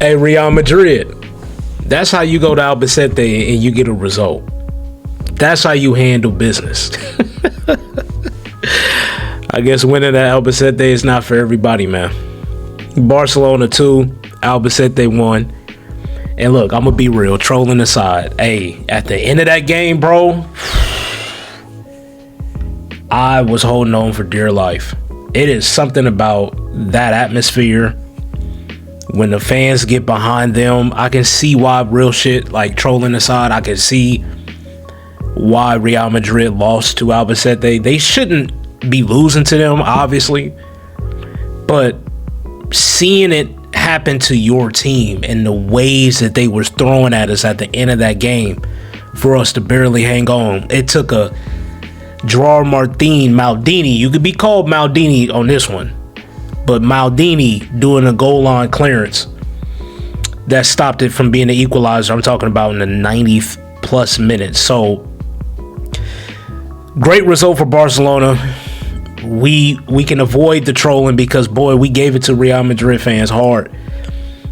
Hey, Real Madrid. That's how you go to Albacete and you get a result. That's how you handle business. I guess winning at Albacete is not for everybody, man. Barcelona 2, Albacete 1. And look, I'm going to be real, trolling aside. Hey, at the end of that game, bro, I was holding on for dear life. It is something about that atmosphere. When the fans get behind them, I can see why, real shit, like trolling aside, I can see why Real Madrid lost to Albacete. They shouldn't be losing to them, obviously. But seeing it happen to your team and the ways that they were throwing at us at the end of that game for us to barely hang on. It took a Gerard Maldini. You could be called Maldini on this one. But Maldini doing a goal line clearance that stopped it from being the equalizer. I'm talking about in the 90th plus minutes. So great result for Barcelona. We can avoid the trolling because, boy, we gave it to Real Madrid fans hard.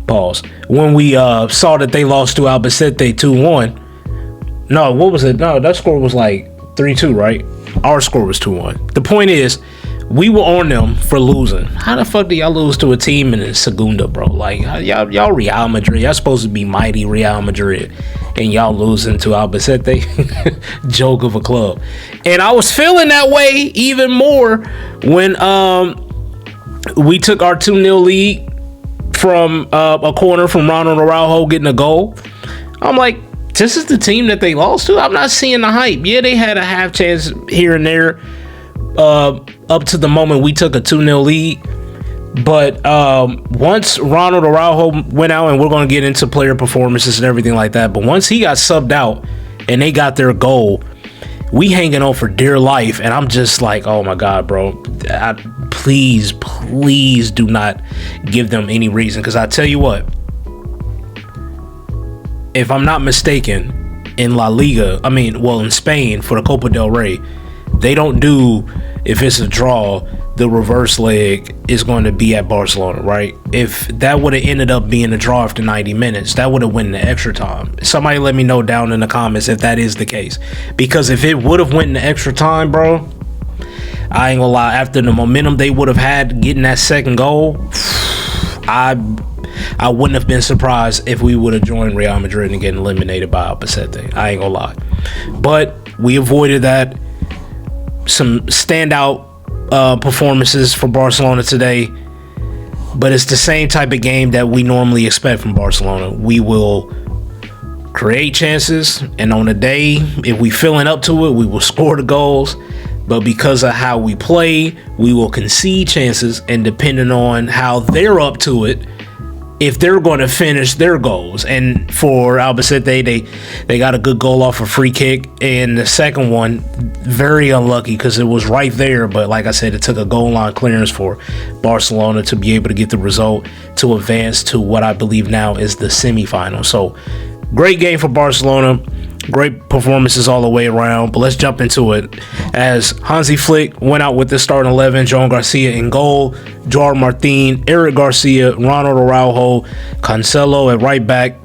Pause. When we saw that they lost to Albacete 2-1. No, what was it? No, that score was like 3-2, right? Our score was 2-1. The point is, we were on them for losing. How the fuck do y'all lose to a team in the Segunda, bro? Like, y'all Real Madrid. Y'all supposed to be mighty Real Madrid. And y'all losing to Albacete. Joke of a club. And I was feeling that way even more when we took our 2-0 lead from a corner from Ronald Araujo getting a goal. I'm like, this is the team that they lost to? I'm not seeing the hype. Yeah, they had a half chance here and there. Up to the moment we took a 2-0 lead. But once Ronald Araujo went out, and we're going to get into player performances and everything like that, but once he got subbed out and they got their goal, we hanging on for dear life. And I'm just like, oh my God, bro, please do not give them any reason. Because I tell you what, if I'm not mistaken, in La Liga, in Spain for the Copa del Rey, they don't do, if it's a draw, the reverse leg is going to be at Barcelona, right? If that would have ended up being a draw after 90 minutes, that would have went in the extra time. Somebody let me know down in the comments if that is the case. Because if it would have went in the extra time, bro, I ain't gonna lie, after the momentum they would have had getting that second goal, I wouldn't have been surprised if we would have joined Real Madrid and getting eliminated by Albacete. I ain't gonna lie. But we avoided that. Some standout performances for Barcelona today, but it's the same type of game that we normally expect from Barcelona. We will create chances, and on the day, if we feeling up to it, we will score the goals. But because of how we play, we will concede chances, and depending on how they're up to it, if they're going to finish their goals. And for Albacete, they got a good goal off a free kick, and the second one, very unlucky because it was right there. But like I said, it took a goal line clearance for Barcelona to be able to get the result to advance to what I believe now is the semifinal. So great game for Barcelona. Great performances all the way around, but let's jump into it. As Hansi Flick went out with the starting 11, Joan Garcia in goal, Gerard Martin, Eric Garcia, Ronald Araujo, Cancelo at right back,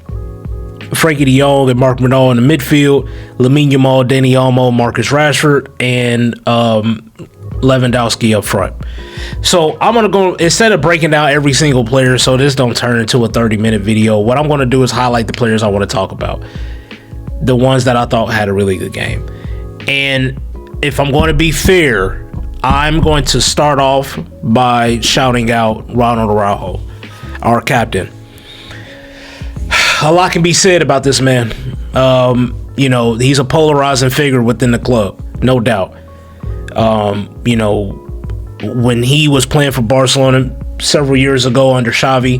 Frankie de Jong and Mark Bernal in the midfield, Lamine Yamal, Dani Olmo, Marcus Rashford, and Lewandowski up front. So I'm going to go, instead of breaking down every single player so this don't turn into a 30-minute video, what I'm going to do is highlight the players I want to talk about. The ones that I thought had a really good game. And if I'm going to be fair, I'm going to start off by shouting out Ronald Araujo, our captain. A lot can be said about this man. He's a polarizing figure within the club, no doubt. When he was playing for Barcelona several years ago under Xavi,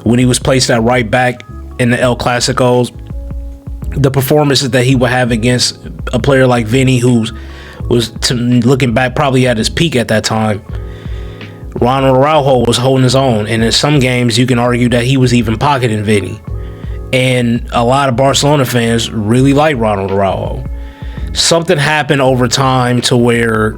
when he was placed at right back in the El Clásicos, the performances that he would have against a player like Vinny, who was, looking back, probably at his peak at that time, Ronald Araujo was holding his own. And in some games, you can argue that he was even pocketing Vinny. And a lot of Barcelona fans really like Ronald Araujo. Something happened over time to where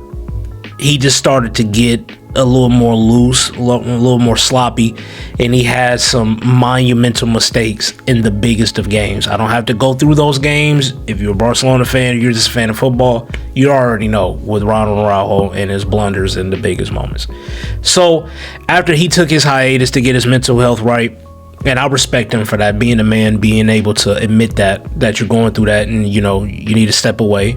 he just started to get a little more loose, a little more sloppy, and he had some monumental mistakes in the biggest of games. I don't have to go through those games. If you're a Barcelona fan, you're just a fan of football, you already know with Ronald Araujo and his blunders in the biggest moments. So after he took his hiatus to get his mental health right, and I respect him for that, being a man, being able to admit that you're going through that, and you need to step away.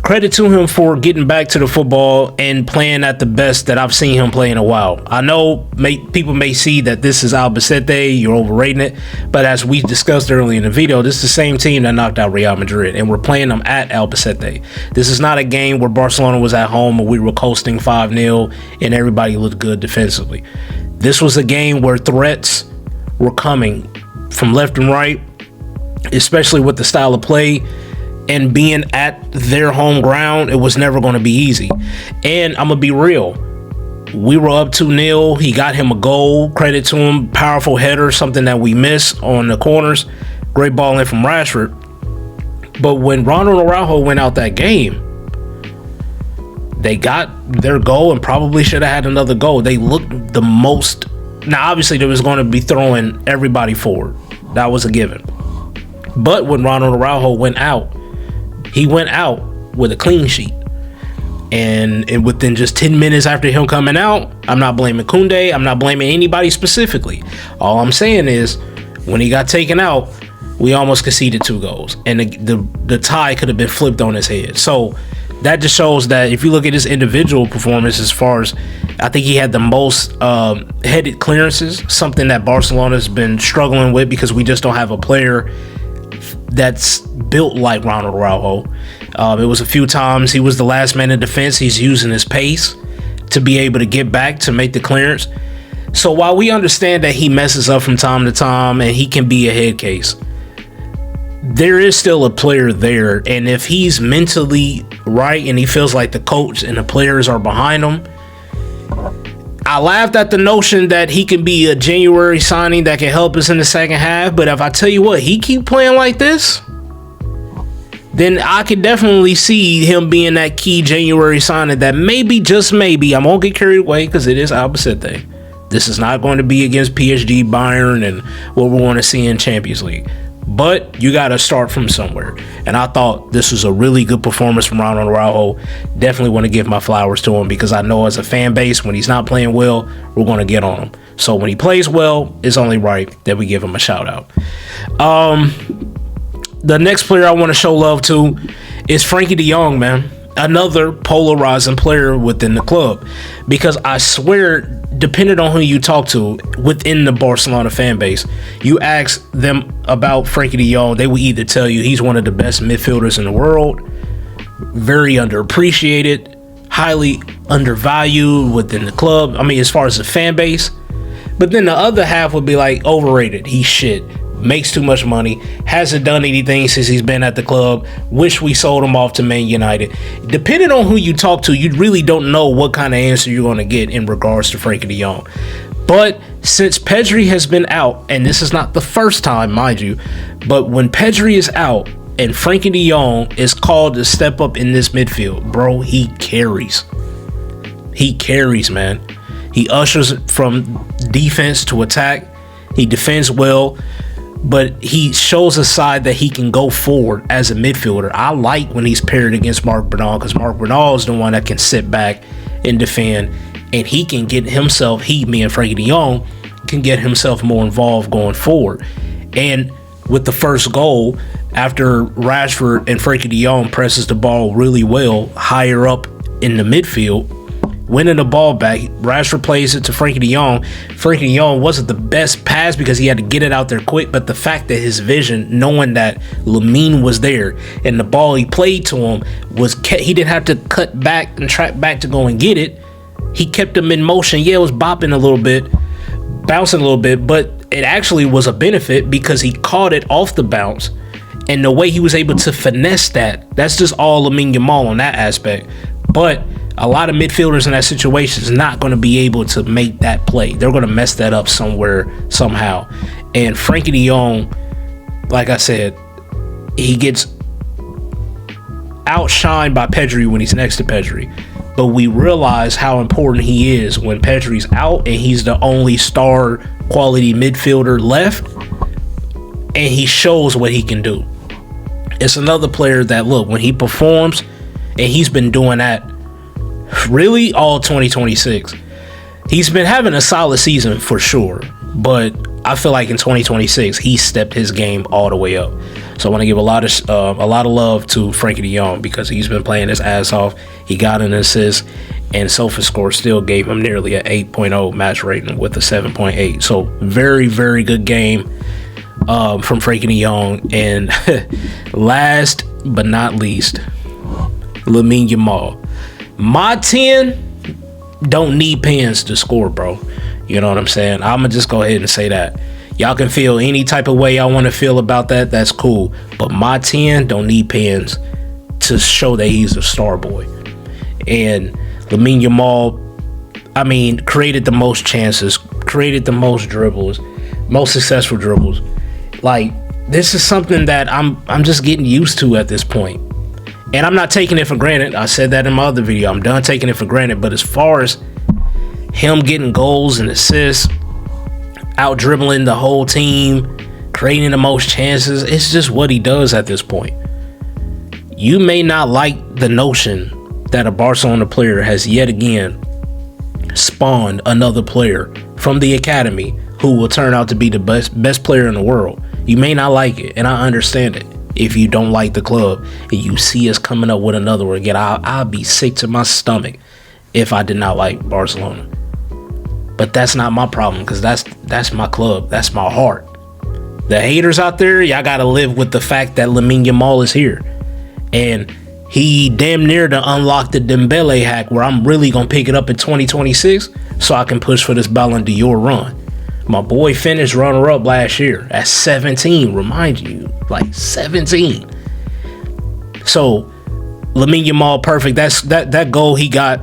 Credit to him for getting back to the football and playing at the best that I've seen him play in a while. I know people may see that this is Albacete, you're overrating it, but as we discussed earlier in the video, this is the same team that knocked out Real Madrid, and we're playing them at Albacete. This is not a game where Barcelona was at home and we were coasting 5-0 and everybody looked good defensively. This was a game where threats were coming from left and right, especially with the style of play. And being at their home ground, it was never going to be easy. And I'm going to be real. We were up 2-0. He got him a goal. Credit to him. Powerful header, something that we missed on the corners. Great ball in from Rashford. But when Ronald Araujo went out that game, they got their goal and probably should have had another goal. They looked the most. Now, obviously, they was going to be throwing everybody forward. That was a given. But when Ronald Araujo went out, he went out with a clean sheet. And within just 10 minutes after him coming out, I'm not blaming Koundé. I'm not blaming anybody specifically. All I'm saying is, when he got taken out, we almost conceded 2 goals. And the tie could have been flipped on his head. So that just shows that if you look at his individual performance, as far as, I think he had the most headed clearances, something that Barcelona's been struggling with because we just don't have a player that's built like Ronald Araujo. It was a few times he was the last man in defense. He's using his pace to be able to get back to make the clearance. So while we understand that he messes up from time to time and he can be a head case, there is still a player there. And if he's mentally right and he feels like the coach and the players are behind him, I laughed at the notion that he can be a January signing that can help us in the second half. But if I tell you what, he keep playing like this, then I could definitely see him being that key January signing that maybe, just maybe, I won't get carried away because it is Albacete. This is not going to be against PSG, Bayern, and what we want to see in Champions League. But you got to start from somewhere. And I thought this was a really good performance from Ronald Araujo. Definitely want to give my flowers to him because I know as a fan base, when he's not playing well, we're going to get on him. So when he plays well, it's only right that we give him a shout out. The next player I want to show love to is Frankie de Jong, man. Another polarizing player within the club. Because I swear, depending on who you talk to within the Barcelona fan base, you ask them about Frankie de Jong, they will either tell you he's one of the best midfielders in the world, very underappreciated, highly undervalued within the club. I mean, as far as the fan base. But then the other half would be like, overrated. He's shit. Makes too much money. Hasn't done anything since he's been at the club. Wish we sold him off to Man United. Depending on who you talk to, you really don't know what kind of answer you're going to get in regards to Frankie de Jong. But since Pedri has been out, and this is not the first time, mind you, but when Pedri is out and Frankie de Jong is called to step up in this midfield, bro, he carries. He carries, man. He ushers from defense to attack. He defends well. But he shows a side that he can go forward as a midfielder. I like when he's paired against Marc Bernal because Marc Bernal is the one that can sit back and defend. And he can get himself, me and Frankie de Jong, can get himself more involved going forward. And with the first goal, after Rashford and Frankie de Jong presses the ball really well higher up in the midfield, winning the ball back, Rashford plays it to Frankie de Jong. Frankie de Jong wasn't the best pass because he had to get it out there quick, but the fact that his vision, knowing that Lamine was there and the ball he played to him he didn't have to cut back and track back to go and get it. He kept him in motion. Yeah, it was bopping a little bit, bouncing a little bit, but it actually was a benefit because he caught it off the bounce. And the way he was able to finesse that's just all Lamine Yamal on that aspect. But a lot of midfielders in that situation is not going to be able to make that play. They're going to mess that up somewhere, somehow. And Frankie de Jong, like I said, he gets outshined by Pedri when he's next to Pedri. but we realize how important he is when Pedri's out and he's the only star quality midfielder left, and he shows what he can do. It's another player that, look, when he performs, and he's been doing that really all 2026. He's been having a solid season for sure, but I feel like in 2026 he stepped his game all the way up. So I want to give a lot of love to Frankie de Jong because he's been playing his ass off. He got an assist, and SofaScore still gave him nearly an 8.0 match rating with a 7.8. So very, very good game from Frankie de Jong. And last but not least, Lamine Yamal. My 10 don't need pens to score, bro. You know what I'm saying? I'm going to just go ahead and say that. Y'all can feel any type of way y'all want to feel about that. That's cool. But my 10 don't need pens to show that he's a star boy. And Lamine Yamal, I mean, created the most chances, created the most dribbles, most successful dribbles. Like, this is something that I'm just getting used to at this point. And I'm not taking it for granted. I said that in my other video. I'm done taking it for granted. But as far as him getting goals and assists, out dribbling the whole team, creating the most chances, it's just what he does at this point. You may not like the notion that a Barcelona player has yet again spawned another player from the academy who will turn out to be the best player in the world. You may not like it, and I understand it. If you don't like the club and you see us coming up with another one again, I'll be sick to my stomach if I did not like Barcelona. But that's not my problem, because that's my club. That's my heart. The haters out there, y'all got to live with the fact that Lamine Yamal is here. And he damn near to unlock the Dembele hack where I'm really going to pick it up in 2026 so I can push for this Ballon d'Or run. My boy finished runner-up last year at 17, remind you, like 17. So, Lamine Yamal, perfect. That goal he got.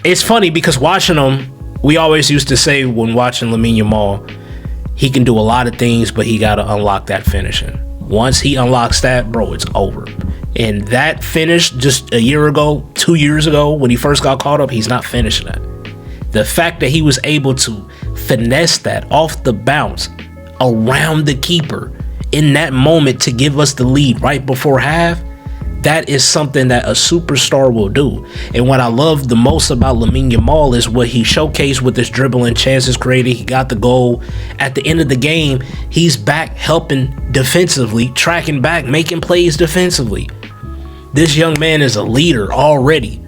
It's funny because watching him, we always used to say when watching Lamine Yamal, he can do a lot of things, but he got to unlock that finishing. Once he unlocks that, bro, it's over. And that finish just a year ago, 2 years ago, when he first got caught up, he's not finishing that. The fact that he was able to finesse that off the bounce around the keeper in that moment to give us the lead right before half, that is something that a superstar will do. And what I love the most about Lamine Yamal is what he showcased with his dribbling, chances created. He got the goal. At the end of the game, he's back helping defensively, tracking back, making plays defensively. This young man is a leader already.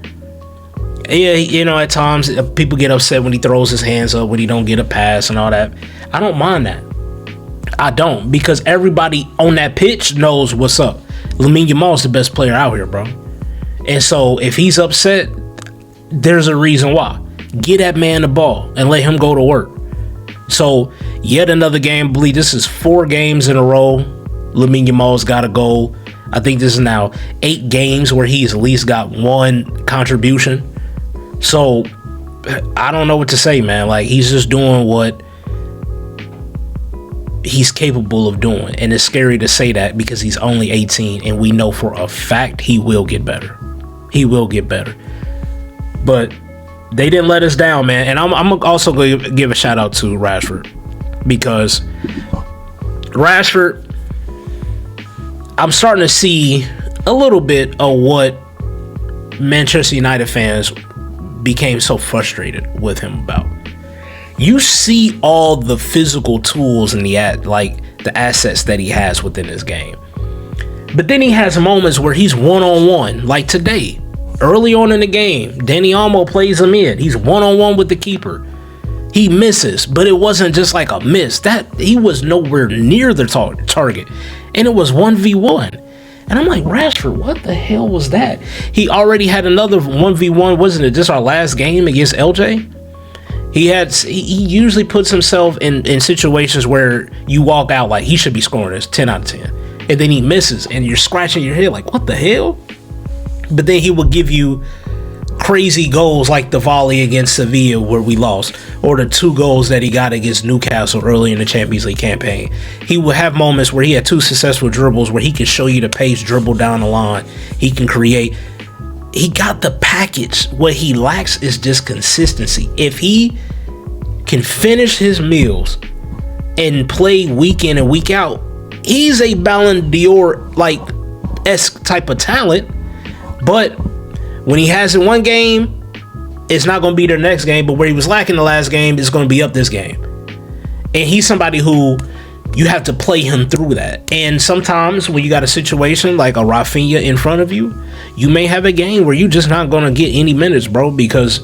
Yeah, you know, at times people get upset when he throws his hands up, when he don't get a pass and all that. I don't mind that. I don't, because everybody on that pitch knows what's up. Lamine Yamal is the best player out here, bro. And so if he's upset, there's a reason why. Get that man the ball and let him go to work. So yet another game. I believe this is 4 games in a row. Lamine Yamal's got a goal. I think this is now 8 games where he's at least got 1 contribution. So I don't know what to say, man. Like, he's just doing what he's capable of doing. And it's scary to say that because he's only 18 and we know for a fact he will get better. He will get better. But they didn't let us down, man. And I'm also going to give a shout out to Rashford, because Rashford, I'm starting to see a little bit of what Manchester United fans became so frustrated with him about. You see all the physical tools and the assets that he has within his game. But then he has moments where he's one-on-one, like today. Early on in the game, Danny Olmo plays him in. He's one-on-one with the keeper. He misses, but it wasn't just like a miss. That he was nowhere near the target. And it was 1v1. And I'm like, Rashford, what the hell was that? He already had another 1v1. Wasn't it just our last game against LJ? He usually puts himself in situations where you walk out like he should be scoring this 10 out of 10. And then he misses and you're scratching your head like, what the hell? But then he will give you crazy goals like the volley against Sevilla where we lost, or the 2 goals that he got against Newcastle early in the Champions League campaign. He will have moments where he had 2 successful dribbles where he can show you the pace, dribble down the line. He can create. he got the package. What he lacks is just consistency. If he can finish his meals and play week in and week out, he's a Ballon d'Or like esque type of talent. But when he has it one game, it's not going to be their next game. But where he was lacking the last game is going to be up this game. And he's somebody who you have to play him through that. And sometimes when you got a situation like a Rafinha in front of you, you may have a game where you're just not going to get any minutes, bro, because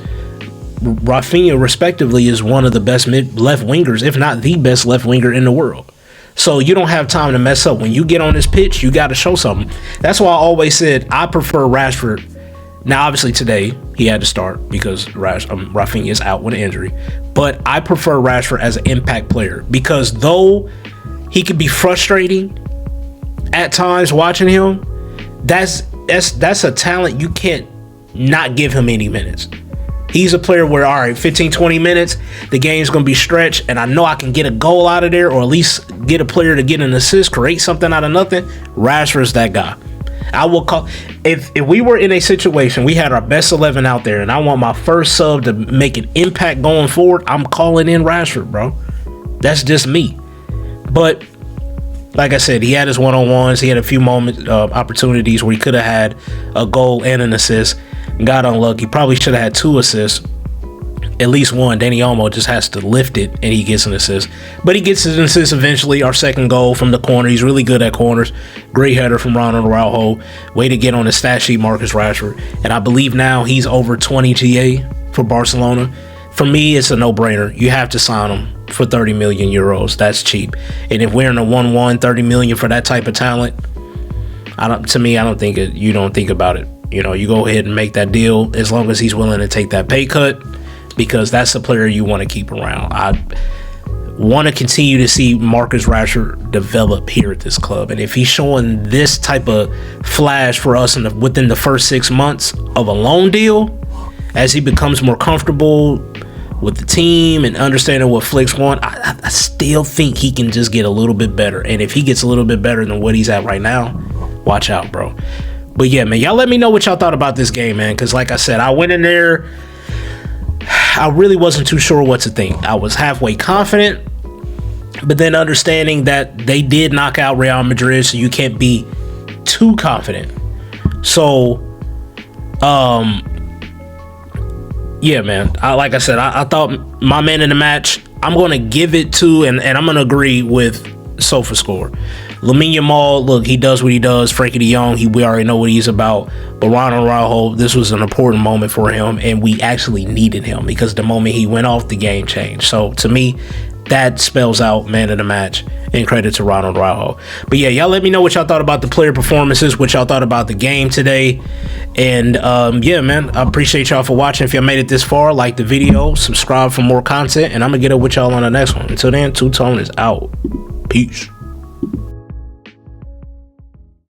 Rafinha, respectively, is one of the best left wingers, if not the best left winger in the world. So you don't have time to mess up. When you get on this pitch, you got to show something. That's why I always said I prefer Rashford. Now, obviously, today he had to start because Rafinha is out with an injury. But I prefer Rashford as an impact player because though he could be frustrating at times watching him, that's a talent you can't not give him any minutes. He's a player where, all right, 15, 20 minutes, the game's going to be stretched, and I know I can get a goal out of there or at least get a player to get an assist, create something out of nothing. Rashford's that guy. I will call if we were in a situation, we had our best 11 out there, and I want my first sub to make an impact going forward, I'm calling in Rashford, bro. That's just me. But like I said, he had his one-on-ones. He had a few opportunities where he could have had a goal and an assist. Got unlucky. Probably should have had 2 assists. At least one. Danny Olmo just has to lift it and he gets an assist. But he gets an assist eventually. Our second goal from the corner. He's really good at corners. Great header from Ronald Araujo. Way to get on the stat sheet, Marcus Rashford. And I believe now he's over 20 GA for Barcelona. For me, it's a no-brainer. You have to sign him for 30 million euros. That's cheap. And if we're in a 1-1, 30 million for that type of talent, I don't think you don't think about it. You know, you go ahead and make that deal as long as he's willing to take that pay cut, because that's the player you want to keep around. I want to continue to see Marcus Rashford develop here at this club. And if he's showing this type of flash for us within the first 6 months of a loan deal, as he becomes more comfortable with the team and understanding what Flick's want, I still think he can just get a little bit better. And if he gets a little bit better than what he's at right now, watch out, bro. But yeah, man, y'all let me know what y'all thought about this game, man. Because like I said, I went in there, I really wasn't too sure what to think. I was halfway confident, but then understanding that they did knock out Real Madrid, so you can't be too confident. So, yeah, man. Like I said, I thought my man in the match, I'm going to give it to, and I'm going to agree with SofaScore. Lamine Yamal, look, he does what he does. Frankie de Jong, we already know what he's about. But Ronald Araujo, this was an important moment for him, and we actually needed him because the moment he went off, the game changed. So to me, that spells out man of the match, and credit to Ronald Araujo. But yeah, y'all let me know what y'all thought about the player performances, what y'all thought about the game today. And yeah, man, I appreciate y'all for watching. If y'all made it this far, like the video, subscribe for more content, and I'm gonna get up with y'all on the next one. Until then, Two Tone is out. Peace.